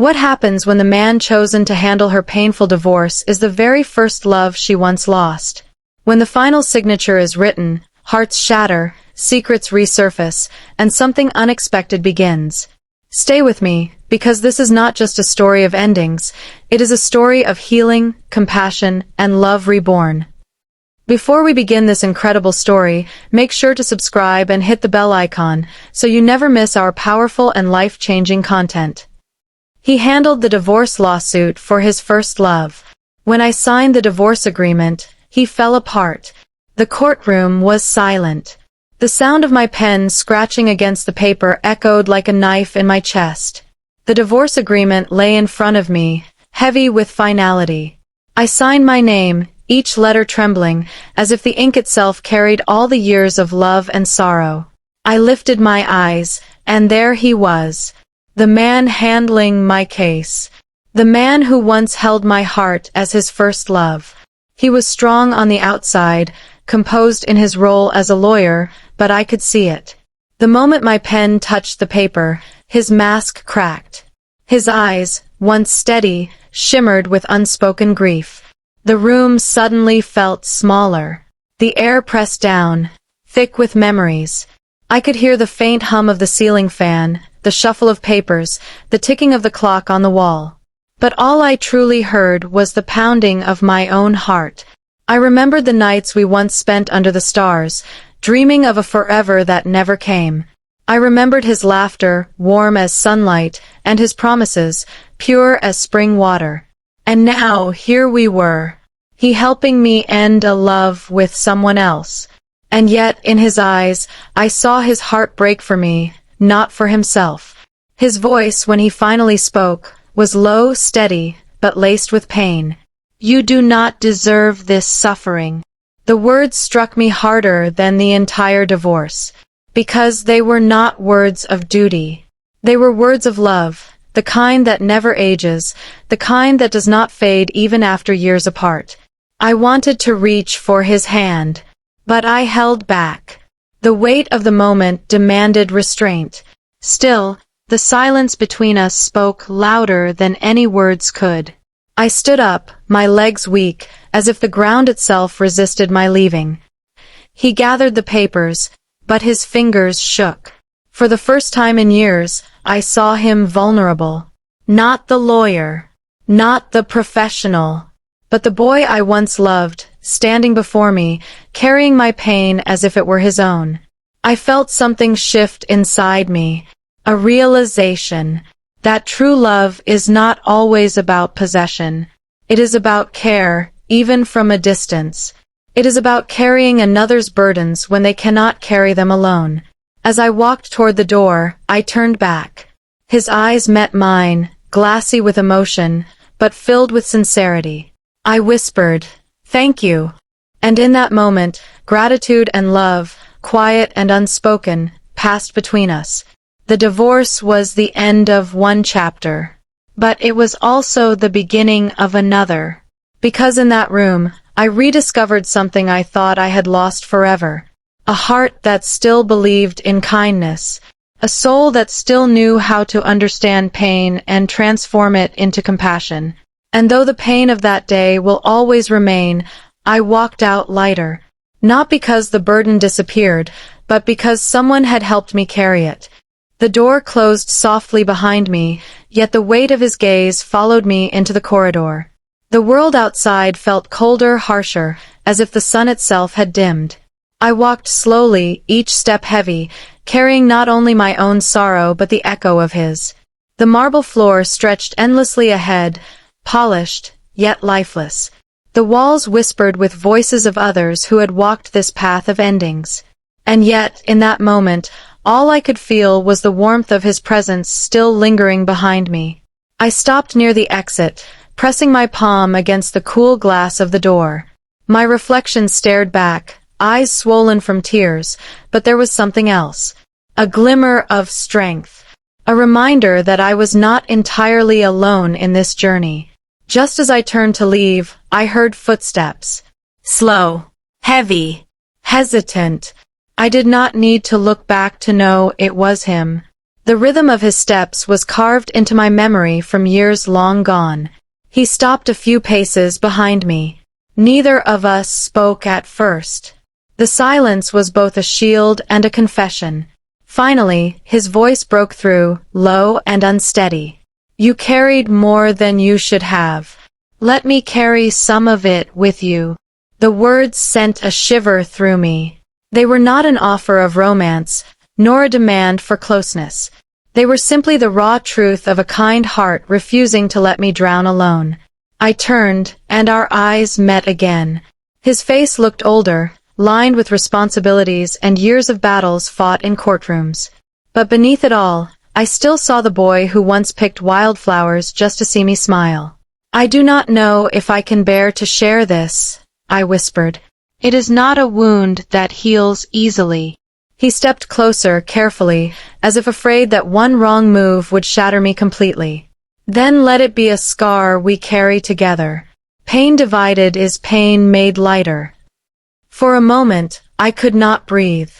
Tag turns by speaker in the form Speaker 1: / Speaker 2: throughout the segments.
Speaker 1: What happens when the man chosen to handle her painful divorce is the very first love she once lost? When the final signature is written, hearts shatter, secrets resurface, and something unexpected begins. Stay with me, because this is not just a story of endings, it is a story of healing, compassion, and love reborn. Before we begin this incredible story, make sure to subscribe and hit the bell icon, so you never miss our powerful and life-changing content. He handled the divorce lawsuit for his first love. When I signed the divorce agreement, he fell apart. The courtroom was silent. The sound of my pen scratching against the paper echoed like a knife in my chest. The divorce agreement lay in front of me, heavy with finality. I signed my name, each letter trembling, as if the ink itself carried all the years of love and sorrow. I lifted my eyes, and there he was, the man handling my case, the man who once held my heart as his first love. He was strong on the outside, composed in his role as a lawyer, but I could see it. The moment my pen touched the paper, his mask cracked. His eyes, once steady, shimmered with unspoken grief. The room suddenly felt smaller. The air pressed down, thick with memories. I could hear the faint hum of the ceiling fan, the shuffle of papers, the ticking of the clock on the wall. But all I truly heard was the pounding of my own heart. I remembered the nights we once spent under the stars, dreaming of a forever that never came. I remembered his laughter, warm as sunlight, and his promises, pure as spring water. And now, here we were, he helping me end a love with someone else. And yet, in his eyes, I saw his heart break for me, not for himself. His voice, when he finally spoke, was low, steady, but laced with pain. "You do not deserve this suffering." The words struck me harder than the entire divorce, because they were not words of duty. They were words of love, the kind that never ages, the kind that does not fade even after years apart. I wanted to reach for his hand, but I held back. The weight of the moment demanded restraint. Still, the silence between us spoke louder than any words could. I stood up, my legs weak, as if the ground itself resisted my leaving. He gathered the papers, but his fingers shook. For the first time in years, I saw him vulnerable. Not the lawyer, not the professional, but the boy I once loved, standing before me, carrying my pain as if it were his own. I felt something shift inside me, a realization that true love is not always about possession. It is about care, even from a distance. It is about carrying another's burdens when they cannot carry them alone. As I walked toward the door, I turned back. His eyes met mine, glassy with emotion, but filled with sincerity. I whispered, "Thank you." And in that moment, gratitude and love, quiet and unspoken, passed between us. The divorce was the end of one chapter, but it was also the beginning of another. Because in that room, I rediscovered something I thought I had lost forever. A heart that still believed in kindness. A soul that still knew how to understand pain and transform it into compassion. And though the pain of that day will always remain, I walked out lighter. Not because the burden disappeared, but because someone had helped me carry it. The door closed softly behind me, yet the weight of his gaze followed me into the corridor. The world outside felt colder, harsher, as if the sun itself had dimmed. I walked slowly, each step heavy, carrying not only my own sorrow but the echo of his. The marble floor stretched endlessly ahead, polished, yet lifeless. The walls whispered with voices of others who had walked this path of endings. And yet, in that moment, all I could feel was the warmth of his presence still lingering behind me. I stopped near the exit, pressing my palm against the cool glass of the door. My reflection stared back, eyes swollen from tears, but there was something else. A glimmer of strength. A reminder that I was not entirely alone in this journey. Just as I turned to leave, I heard footsteps. Slow, heavy, hesitant. I did not need to look back to know it was him. The rhythm of his steps was carved into my memory from years long gone. He stopped a few paces behind me. Neither of us spoke at first. The silence was both a shield and a confession. Finally, his voice broke through, low and unsteady. "You carried more than you should have. Let me carry some of it with you." The words sent a shiver through me. They were not an offer of romance, nor a demand for closeness. They were simply the raw truth of a kind heart refusing to let me drown alone. I turned, and our eyes met again. His face looked older, lined with responsibilities and years of battles fought in courtrooms. But beneath it all, I still saw the boy who once picked wildflowers just to see me smile. "I do not know if I can bear to share this," I whispered. "It is not a wound that heals easily." He stepped closer, carefully, as if afraid that one wrong move would shatter me completely. "Then let it be a scar we carry together. Pain divided is pain made lighter." For a moment, I could not breathe.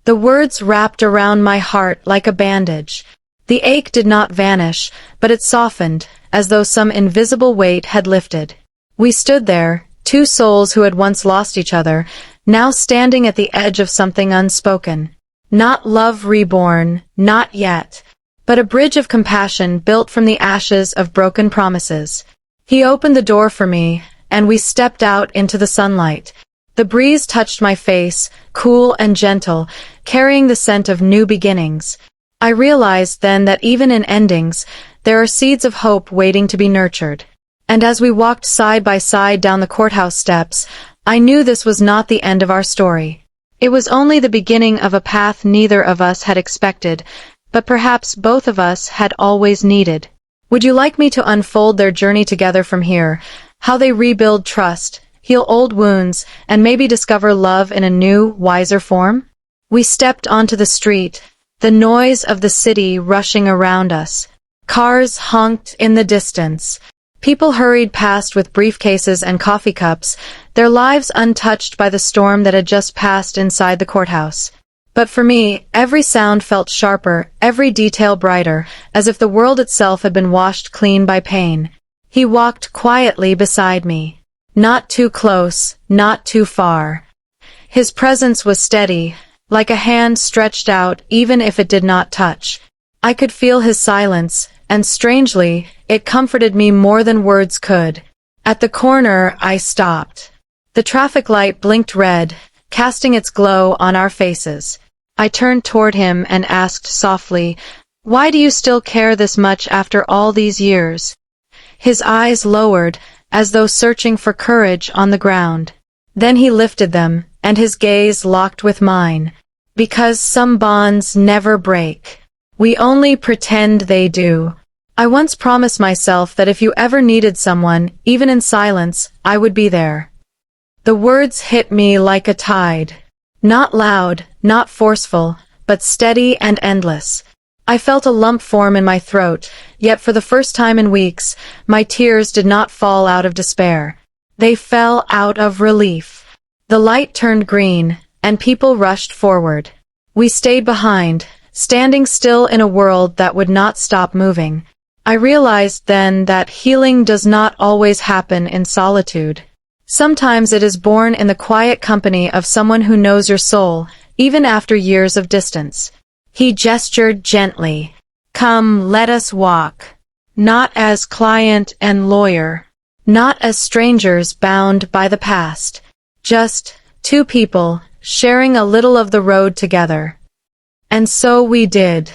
Speaker 1: The words wrapped around my heart like a bandage. The ache did not vanish, but it softened, as though some invisible weight had lifted. We stood there, two souls who had once lost each other, now standing at the edge of something unspoken. Not love reborn, not yet, but a bridge of compassion built from the ashes of broken promises. He opened the door for me, and we stepped out into the sunlight. The breeze touched my face, cool and gentle, carrying the scent of new beginnings. I realized then that even in endings, there are seeds of hope waiting to be nurtured. And as we walked side by side down the courthouse steps, I knew this was not the end of our story. It was only the beginning of a path neither of us had expected, but perhaps both of us had always needed. Would you like me to unfold their journey together from here, how they rebuild trust, heal old wounds, and maybe discover love in a new, wiser form? We stepped onto the street, the noise of the city rushing around us. Cars honked in the distance. People hurried past with briefcases and coffee cups, their lives untouched by the storm that had just passed inside the courthouse. But for me, every sound felt sharper, every detail brighter, as if the world itself had been washed clean by pain. He walked quietly beside me. Not too close, not too far. His presence was steady, like a hand stretched out even if it did not touch. I could feel his silence, and strangely, it comforted me more than words could. At the corner, I stopped. The traffic light blinked red, casting its glow on our faces. I turned toward him and asked softly, "Why do you still care this much after all these years?" His eyes lowered, as though searching for courage on the ground. Then he lifted them, and his gaze locked with mine. "Because some bonds never break. We only pretend they do. I once promised myself that if you ever needed someone, even in silence, I would be there." The words hit me like a tide. Not loud, not forceful, but steady and endless. I felt a lump form in my throat, yet for the first time in weeks, my tears did not fall out of despair. They fell out of relief. The light turned green, and people rushed forward. We stayed behind, standing still in a world that would not stop moving. I realized then that healing does not always happen in solitude. Sometimes it is born in the quiet company of someone who knows your soul, even after years of distance. He gestured gently. "Come, let us walk." Not as client and lawyer. Not as strangers bound by the past. Just two people, sharing a little of the road together. And so we did.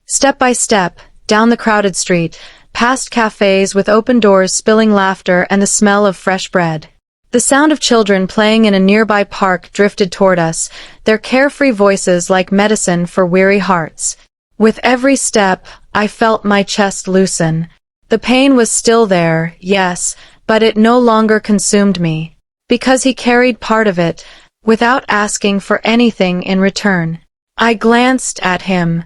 Speaker 1: Step by step, down the crowded street, past cafes with open doors spilling laughter and the smell of fresh bread. The sound of children playing in a nearby park drifted toward us, their carefree voices like medicine for weary hearts. With every step, I felt my chest loosen. The pain was still there, yes, but it no longer consumed me. Because he carried part of it, without asking for anything in return. I glanced at him.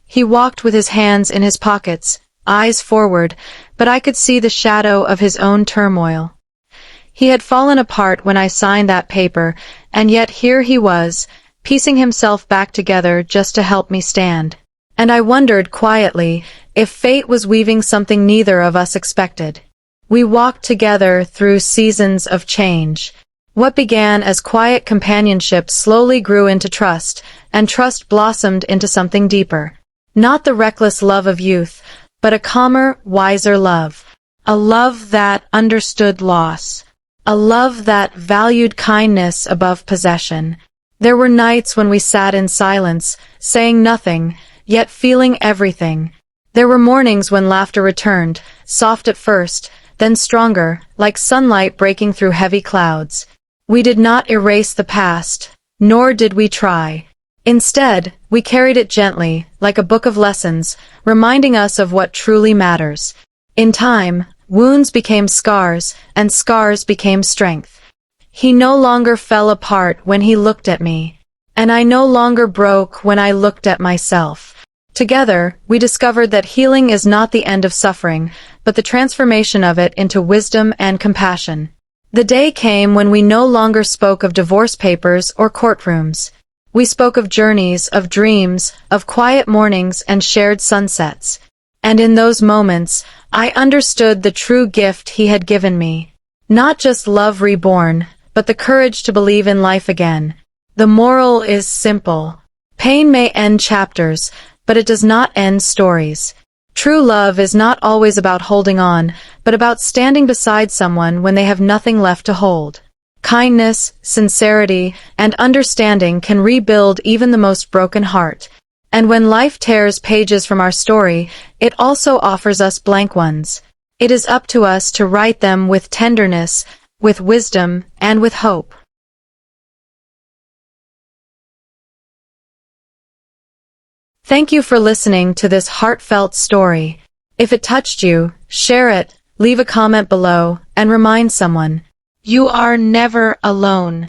Speaker 1: He walked with his hands in his pockets, eyes forward, but I could see the shadow of his own turmoil. He had fallen apart when I signed that paper, and yet here he was, piecing himself back together just to help me stand. And I wondered quietly if fate was weaving something neither of us expected. We walked together through seasons of change. What began as quiet companionship slowly grew into trust, and trust blossomed into something deeper. Not the reckless love of youth, but a calmer, wiser love. A love that understood loss. A love that valued kindness above possession. There were nights when we sat in silence, saying nothing, yet feeling everything. There were mornings when laughter returned, soft at first, then stronger, like sunlight breaking through heavy clouds. We did not erase the past, nor did we try. Instead, we carried it gently, like a book of lessons, reminding us of what truly matters. In time, wounds became scars, and scars became strength. He no longer fell apart when he looked at me, and I no longer broke when I looked at myself. Together, we discovered that healing is not the end of suffering, but the transformation of it into wisdom and compassion. The day came when we no longer spoke of divorce papers or courtrooms. We spoke of journeys, of dreams, of quiet mornings and shared sunsets. And in those moments, I understood the true gift he had given me. Not just love reborn, but the courage to believe in life again. The moral is simple. Pain may end chapters, but it does not end stories. True love is not always about holding on, but about standing beside someone when they have nothing left to hold. Kindness, sincerity, and understanding can rebuild even the most broken heart. And when life tears pages from our story, it also offers us blank ones. It is up to us to write them with tenderness, with wisdom, and with hope. Thank you for listening to this heartfelt story. If it touched you, share it, leave a comment below, and remind someone, you are never alone.